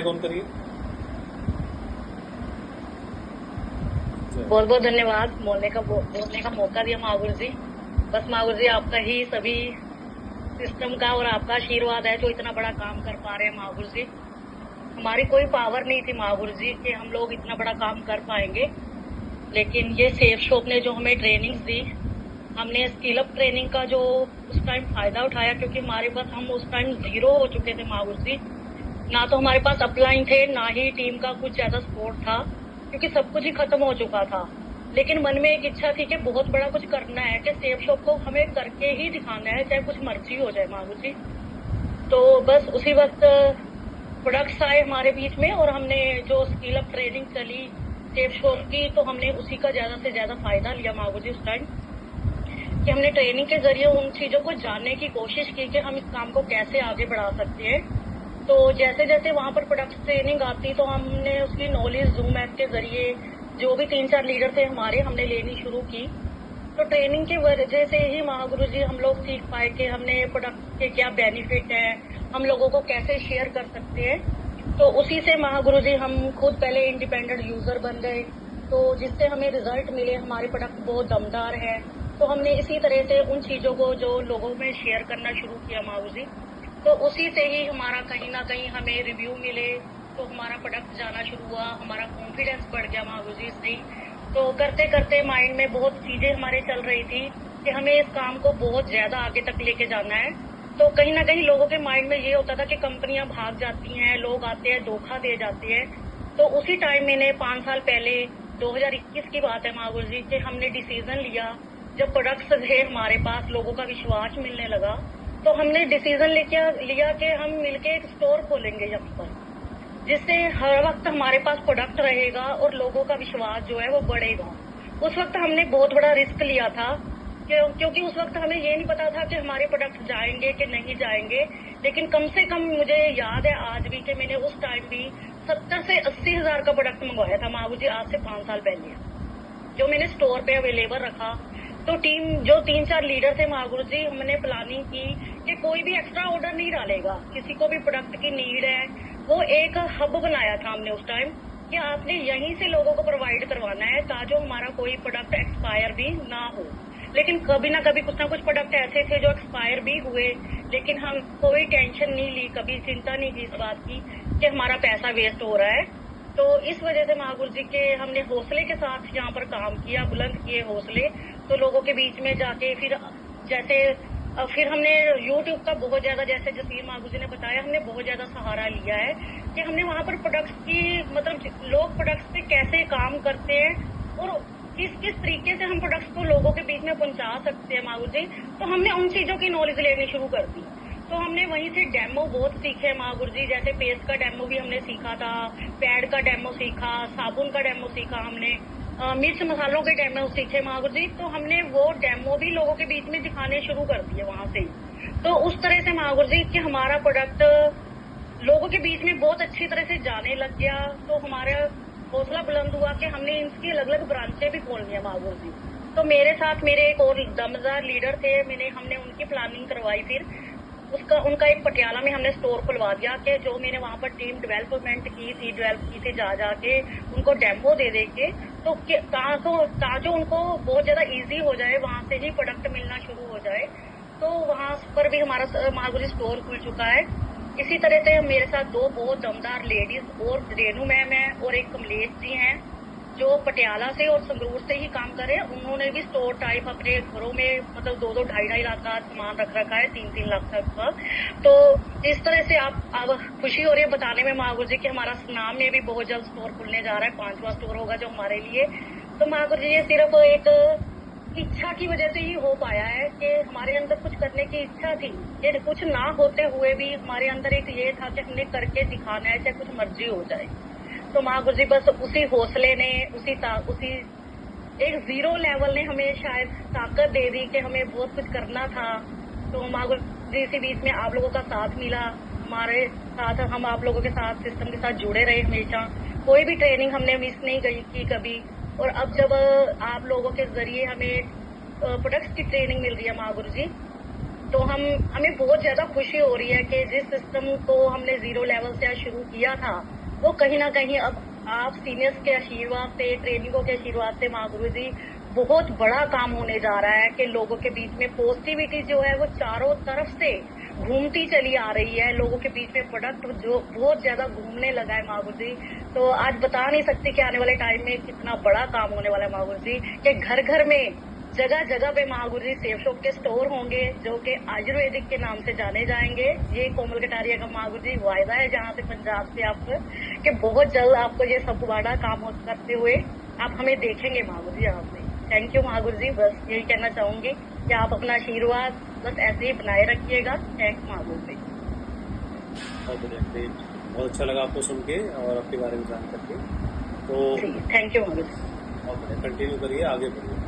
कौन करिए। बहुत बहुत धन्यवाद बोलने का मौका दिया महागुरु जी। बस महागुरु जी आपका ही सभी सिस्टम का और आपका आशीर्वाद है जो इतना बड़ा काम कर पा रहे हैं महागुरु जी। हमारी कोई पावर नहीं थी महागुरु जी कि हम लोग इतना बड़ा काम कर पाएंगे, लेकिन ये सेफ शॉप ने जो हमें ट्रेनिंग्स दी, हमने स्किल अप ट्रेनिंग का जो उस टाइम फायदा उठाया, क्योंकि हमारे पास हम उस टाइम जीरो हो चुके थे महागुरु जी। ना तो हमारे पास अपलाइन थे, ना ही टीम का कुछ ज्यादा सपोर्ट था, क्योंकि सब कुछ ही खत्म हो चुका था। लेकिन मन में एक इच्छा थी कि बहुत बड़ा कुछ करना है, कि सेफ शॉप को हमें करके ही दिखाना है, चाहे कुछ मर्जी हो जाए महागुरु जी। तो बस उसी वक्त प्रोडक्ट्स आए हमारे बीच में और हमने जो स्किल अप ट्रेनिंग चली सेफ शॉप की, तो हमने उसी का ज्यादा से ज्यादा फायदा लिया महागुरु जी उस टाइम, कि हमने ट्रेनिंग के जरिए उन चीजों को जानने की कोशिश की कि हम इस काम को कैसे आगे बढ़ा सकते हैं। तो जैसे जैसे वहां पर प्रोडक्ट ट्रेनिंग आती, तो हमने उसकी नॉलेज जूम ऐप के जरिए जो भी 3-4 लीडर थे हमारे, हमने लेनी शुरू की। तो ट्रेनिंग की वजह से ही महागुरु जी हम लोग सीख पाए कि हमने प्रोडक्ट के क्या बेनिफिट है, हम लोगों को कैसे शेयर कर सकते हैं। तो उसी से महागुरु जी हम खुद पहले इंडिपेंडेंट यूजर बन गए, तो जिससे हमें रिजल्ट मिले, हमारे प्रोडक्ट बहुत दमदार है। तो हमने इसी तरह से उन चीजों को जो लोगों में शेयर करना शुरू किया महागुरु जी। तो उसी से ही हमारा कहीं ना कहीं हमें रिव्यू मिले, तो हमारा प्रोडक्ट जाना शुरू हुआ, हमारा कॉन्फिडेंस बढ़ गया महागुरु जी से। तो करते करते माइंड में बहुत चीजें हमारे चल रही थी कि हमें इस काम को बहुत ज्यादा आगे तक लेके जाना है। तो कहीं ना कहीं लोगों के माइंड में ये होता था कि कंपनियां भाग जाती हैं, लोग आते हैं धोखा दे जाते हैं। तो उसी टाइम मैंने 5 साल पहले 2021 की बात है महागुरु जी, कि हमने डिसीजन लिया, जब प्रोडक्ट्स थे हमारे पास, लोगों का विश्वास मिलने लगा, तो हमने डिसीजन लिया कि हम मिलके एक स्टोर खोलेंगे यहाँ पर, जिससे हर वक्त हमारे पास प्रोडक्ट रहेगा और लोगों का विश्वास जो है वो बढ़ेगा। उस वक्त हमने बहुत बड़ा रिस्क लिया था, क्योंकि उस वक्त हमें ये नहीं पता था कि हमारे प्रोडक्ट जाएंगे कि नहीं जाएंगे। लेकिन कम से कम मुझे याद है आज भी कि मैंने उस टाइम भी 70 से 80 हजार का प्रोडक्ट मंगवाया था महागुरु जी, आज से 5 साल पहले, जो मैंने स्टोर पे अवेलेबल रखा। तो टीम जो 3-4 लीडर थे महागुरु जी, हमने प्लानिंग की कि कोई भी एक्स्ट्रा ऑर्डर नहीं डालेगा, किसी को भी प्रोडक्ट की नीड है, वो एक हब बनाया था हमने उस टाइम, कि आपने यहीं से लोगों को प्रोवाइड करवाना है, ताकि हमारा कोई प्रोडक्ट एक्सपायर भी ना हो। लेकिन कभी ना कभी कुछ ना कुछ प्रोडक्ट ऐसे थे जो एक्सपायर भी हुए, लेकिन हम कोई टेंशन नहीं ली, कभी चिंता नहीं की इस बात की कि हमारा पैसा वेस्ट हो रहा है। तो इस वजह से महागुरु जी के हमने हौसले के साथ यहाँ पर काम किया, बुलंद किए हौसले। तो लोगों के बीच में जाके फिर हमने YouTube का बहुत ज्यादा, जैसे जसीर महागुरु जी ने बताया, हमने बहुत ज्यादा सहारा लिया है कि हमने वहाँ पर प्रोडक्ट्स की, मतलब लोग प्रोडक्ट्स पे कैसे काम करते हैं और किस किस तरीके से हम प्रोडक्ट्स को लोगों के बीच में पहुंचा सकते हैं महागुरु जी। तो हमने उन चीजों की नॉलेज लेनी शुरू कर दी। तो हमने वहीं से डेमो बहुत सीखे महागुरु जी, जैसे पेस्ट का डेमो भी हमने सीखा था, पैड का डेमो सीखा, साबुन का डेमो सीखा हमने, मिर्च मसालों के डेमो सीखे महागुरु जी। तो हमने वो डेमो भी लोगों के बीच में दिखाने शुरू कर दिए वहां से ही। तो उस तरह से महागुरु जी कि हमारा प्रोडक्ट लोगों के बीच में बहुत अच्छी तरह से जाने लग गया। तो हमारा हौसला बुलंद हुआ कि हमने इनकी अलग अलग ब्रांचें भी खोलनी है महागुरु जी। तो मेरे साथ मेरे एक और दमदार लीडर थे, हमने उनकी प्लानिंग करवाई। फिर उनका एक पटियाला में हमने स्टोर खुलवा दिया, कि जो मैंने वहां पर टीम डेवलप की थी जा जाके उनको डेमो दे के, तो ताकि उनको बहुत ज्यादा इजी हो जाए, वहां से ही प्रोडक्ट मिलना शुरू हो जाए। तो वहां पर भी हमारा महागुरु स्टोर खुल चुका है। इसी तरह से मेरे साथ 2 बहुत दमदार लेडीज और रेनू मैम है और एक कमलेश जी हैं, जो पटियाला से और संगरूर से ही काम कर रहे हैं। उन्होंने भी स्टोर टाइप अपने घरों में, मतलब 2-2 ढाई लाख का सामान रख रखा है, 3-3 लाख तक का। तो इस तरह से अब खुशी हो रही है बताने में महागुरु जी कि हमारा सुनाम में भी बहुत जल्द स्टोर खुलने जा रहा है, 5वां स्टोर होगा जो हमारे लिए। तो महागुरु जी ये सिर्फ एक इच्छा की वजह से ही हो पाया है, कि हमारे अंदर कुछ करने की इच्छा थी, ये कुछ ना होते हुए भी हमारे अंदर एक ये था कि हमने करके दिखाना है, चाहे कुछ मर्जी हो जाए। तो महागुरु जी बस उसी हौसले ने, उसी एक जीरो लेवल ने हमें शायद ताकत दे दी कि हमें बहुत कुछ करना था। तो महागुरु जी इसी बीच में आप लोगों का साथ मिला, हमारे साथ, हम आप लोगों के साथ सिस्टम के साथ जुड़े रहे हमेशा। कोई भी ट्रेनिंग हमने मिस नहीं की कभी। और अब जब आप लोगों के जरिए हमें प्रोडक्ट्स की ट्रेनिंग मिल रही है महागुरु जी, तो हमें बहुत ज्यादा खुशी हो रही है कि जिस सिस्टम को हमने 0 लेवल से शुरू किया था वो कहीं ना कहीं अब आप सीनियर्स के आशीर्वाद से, ट्रेनिंगों के आशीर्वाद से महागुरु जी बहुत बड़ा काम होने जा रहा है कि लोगों के बीच में पॉजिटिविटी जो है वो चारों तरफ से घूमती चली आ रही है। लोगों के बीच में प्रोडक्ट जो बहुत ज्यादा घूमने लगा है महागुरु जी। तो आज बता नहीं सकते कि आने वाले टाइम में कितना बड़ा काम होने वाला है महागुरु जी, कि घर घर में जगह जगह पे महागुरु जी सेफ शॉप के स्टोर होंगे जो कि आयुर्वेदिक के नाम से जाने जाएंगे। ये कोमल कटारिया का महागुरु जी वायदा है जहाँ से पंजाब से आपको कि बहुत जल्द आपको ये सब बड़ा काम करते हुए आप हमें देखेंगे महागुरु जी यहाँ पे। थैंक यू महागुरु जी, बस यही कहना चाहूंगी कि आप अपना आशीर्वाद बस ऐसे ही बनाए रखिएगा। थैंक महागुरु जी। बहुत बढ़िया, बहुत अच्छा लगा आपको सुन के और आपके बारे में जान करके। तो थैंक यू महागुरु जी। बहुत बढ़िया, कंटिन्यू करिए, आगे बढ़िए।